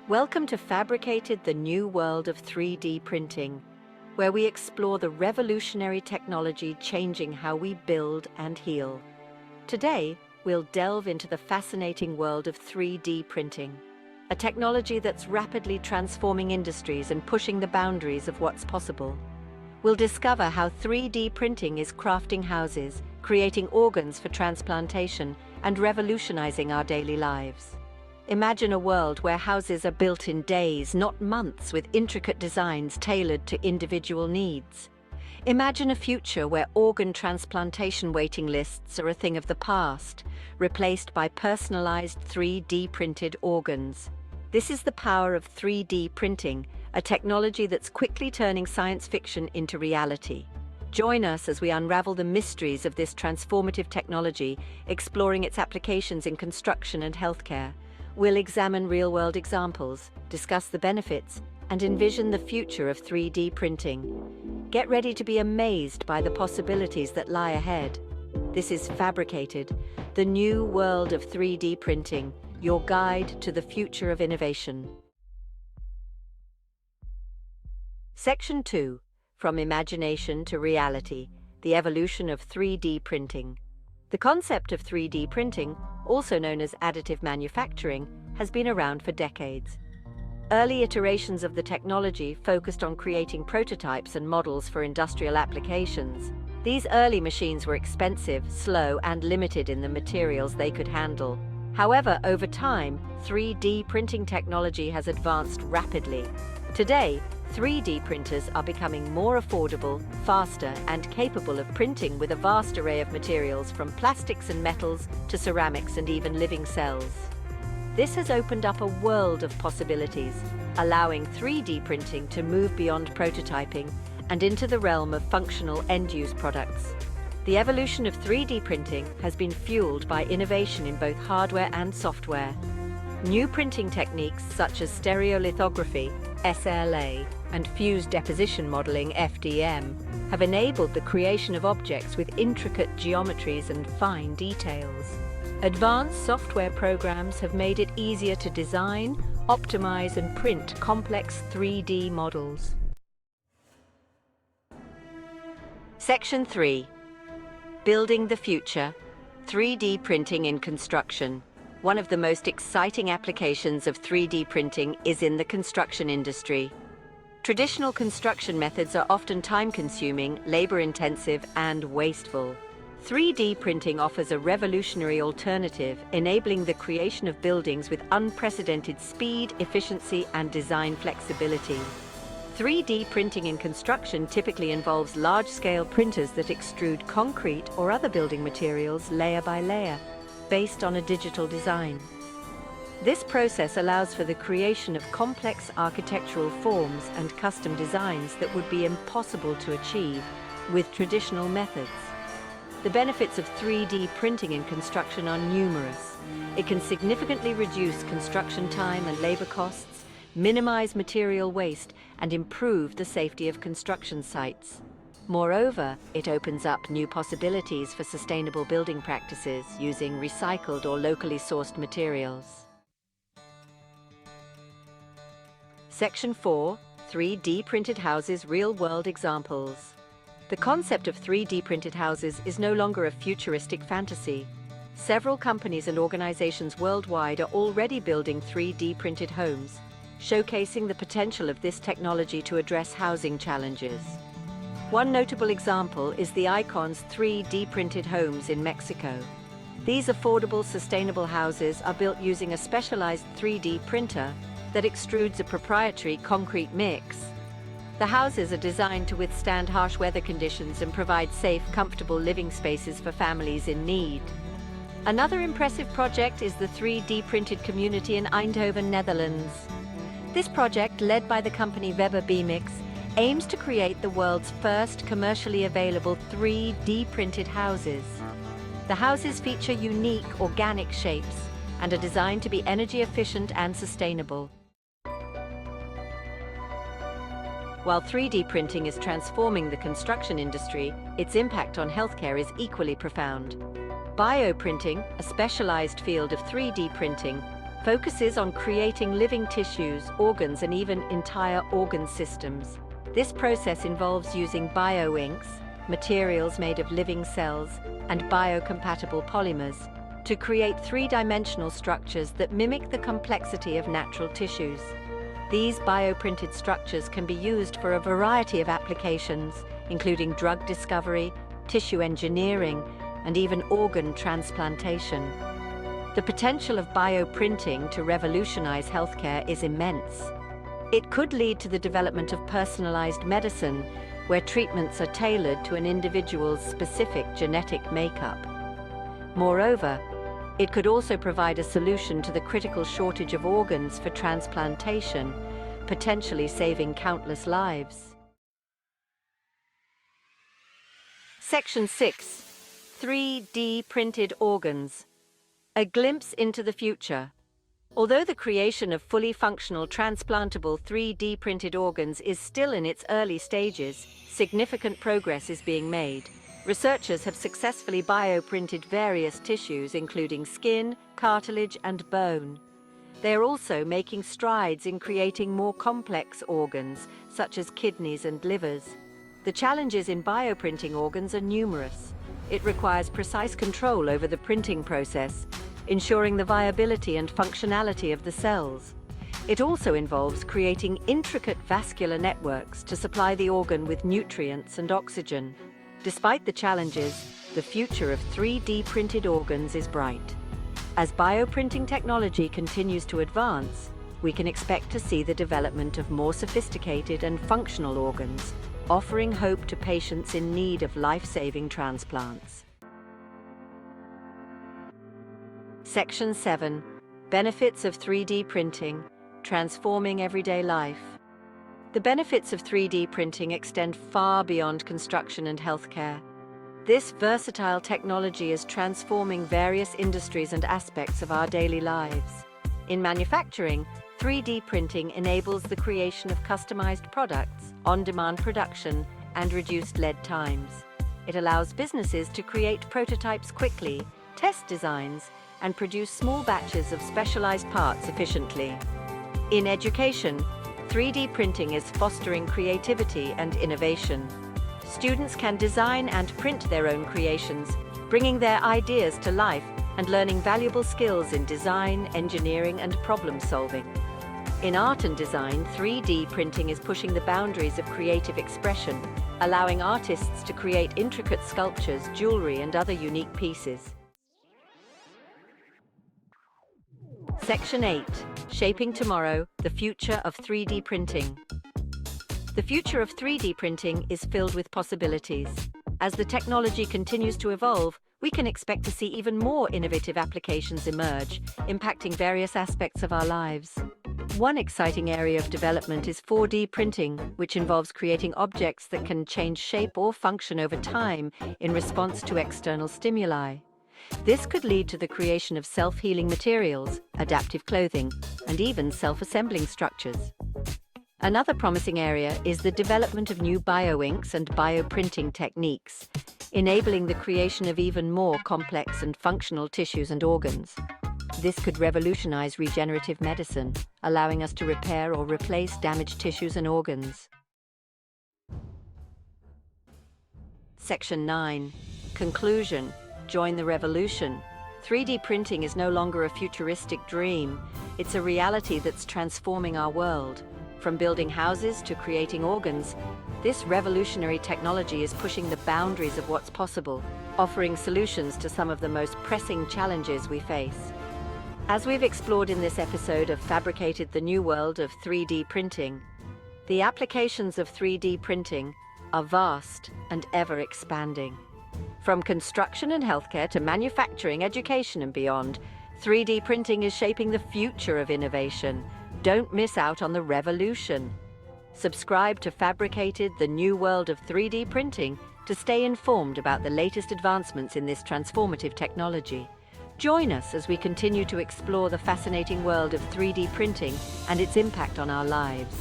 Welcome to Fabricated, the new world of 3D printing, where we explore the revolutionary technology changing how we build and heal. Today, we'll delve into the fascinating world of 3D printing, a technology that's rapidly transforming industries and pushing the boundaries of what's possible. We'll discover how 3D printing is crafting houses, creating organs for transplantation, and revolutionizing our daily lives. Imagine a world where houses are built in days, not months, with intricate designs tailored to individual needs. Imagine a future where organ transplantation waiting lists are a thing of the past, replaced by personalized 3D printed organs. This is the power of 3D printing, a technology that's quickly turning science fiction into reality. Join us as we unravel the mysteries of this transformative technology, exploring its applications in construction and healthcare. We'll examine real-world examples, discuss the benefits, and envision the future of 3D printing. Get ready to be amazed by the possibilities that lie ahead. This is Fabricated, the new world of 3D printing, your guide to the future of innovation. Section 2. From Imagination to Reality, the evolution of 3D printing. The concept of 3D printing, also known as additive manufacturing, has been around for decades. Early iterations of the technology focused on creating prototypes and models for industrial applications. These early machines were expensive, slow, and limited in the materials they could handle. However, over time, 3D printing technology has advanced rapidly. Today, 3D printers are becoming more affordable, faster, and capable of printing with a vast array of materials from plastics and metals to ceramics and even living cells. This has opened up a world of possibilities, allowing 3D printing to move beyond prototyping and into the realm of functional end-use products. The evolution of 3D printing has been fueled by innovation in both hardware and software. New printing techniques such as stereolithography, SLA, and fused deposition modeling, FDM, have enabled the creation of objects with intricate geometries and fine details. Advanced software programs have made it easier to design, optimize, and print complex 3D models. Section 3. Building the Future, 3D printing in construction. One of the most exciting applications of 3D printing is in the construction industry. Traditional construction methods are often time-consuming, labor-intensive, and wasteful. 3D printing offers a revolutionary alternative, enabling the creation of buildings with unprecedented speed, efficiency, and design flexibility. 3D printing in construction typically involves large-scale printers that extrude concrete or other building materials layer by layer, based on a digital design. This process allows for the creation of complex architectural forms and custom designs that would be impossible to achieve with traditional methods. The benefits of 3D printing in construction are numerous. It can significantly reduce construction time and labor costs, minimize material waste, and improve the safety of construction sites. Moreover, it opens up new possibilities for sustainable building practices using recycled or locally sourced materials. Section 4. 3D printed houses, real-world examples. The concept of 3D printed houses is no longer a futuristic fantasy. Several companies and organizations worldwide are already building 3D printed homes, showcasing the potential of this technology to address housing challenges. One notable example is the Icon's 3D printed homes in Mexico. These affordable, sustainable houses are built using a specialized 3D printer that extrudes a proprietary concrete mix. The houses are designed to withstand harsh weather conditions and provide safe, comfortable living spaces for families in need. Another impressive project is the 3D printed community in Eindhoven, Netherlands. This project, led by the company Weber Bemix, aims to create the world's first commercially available 3D printed houses. The houses feature unique organic shapes and are designed to be energy efficient and sustainable. While 3D printing is transforming the construction industry, its impact on healthcare is equally profound. Bioprinting, a specialized field of 3D printing, focuses on creating living tissues, organs, and even entire organ systems. This process involves using bioinks, materials made of living cells, and biocompatible polymers to create three-dimensional structures that mimic the complexity of natural tissues. These bioprinted structures can be used for a variety of applications, including drug discovery, tissue engineering, and even organ transplantation. The potential of bioprinting to revolutionize healthcare is immense. It could lead to the development of personalized medicine, where treatments are tailored to an individual's specific genetic makeup. Moreover, it could also provide a solution to the critical shortage of organs for transplantation, potentially saving countless lives. Section 6. 3D printed organs. A glimpse into the future. Although the creation of fully functional transplantable 3D printed organs is still in its early stages, significant progress is being made. Researchers have successfully bioprinted various tissues, including skin, cartilage, and bone. They are also making strides in creating more complex organs, such as kidneys and livers. The challenges in bioprinting organs are numerous. It requires precise control over the printing process, ensuring the viability and functionality of the cells. It also involves creating intricate vascular networks to supply the organ with nutrients and oxygen. Despite the challenges, the future of 3D printed organs is bright. As bioprinting technology continues to advance, we can expect to see the development of more sophisticated and functional organs, offering hope to patients in need of life-saving transplants. Section 7. Benefits of 3D printing, transforming everyday life. The benefits of 3D printing extend far beyond construction and healthcare. This versatile technology is transforming various industries and aspects of our daily lives. In manufacturing, 3D printing enables the creation of customized products, on-demand production, and reduced lead times. It allows businesses to create prototypes quickly, test designs, and produce small batches of specialized parts efficiently. In education, 3D printing is fostering creativity and innovation. Students can design and print their own creations, bringing their ideas to life and learning valuable skills in design, engineering, and problem-solving. In art and design, 3D printing is pushing the boundaries of creative expression, allowing artists to create intricate sculptures, jewelry, and other unique pieces. Section 8. Shaping Tomorrow, the Future of 3D Printing. The future of 3D printing is filled with possibilities. As the technology continues to evolve, we can expect to see even more innovative applications emerge, impacting various aspects of our lives. One exciting area of development is 4D printing, which involves creating objects that can change shape or function over time in response to external stimuli. This could lead to the creation of self-healing materials, adaptive clothing, and even self-assembling structures. Another promising area is the development of new bioinks and bioprinting techniques, enabling the creation of even more complex and functional tissues and organs. This could revolutionize regenerative medicine, allowing us to repair or replace damaged tissues and organs. Section 9. Conclusion. Join the revolution. 3D printing is no longer a futuristic dream. It's a reality that's transforming our world. From building houses to creating organs, this revolutionary technology is pushing the boundaries of what's possible, offering solutions to some of the most pressing challenges we face. As we've explored in this episode of Fabricated the New World of 3D Printing, the applications of 3D printing are vast and ever expanding. From construction and healthcare to manufacturing, education, and beyond, 3D printing is shaping the future of innovation. Don't miss out on the revolution. Subscribe to Fabricated the New World of 3D Printing to stay informed about the latest advancements in this transformative technology. Join us as we continue to explore the fascinating world of 3D printing and its impact on our lives.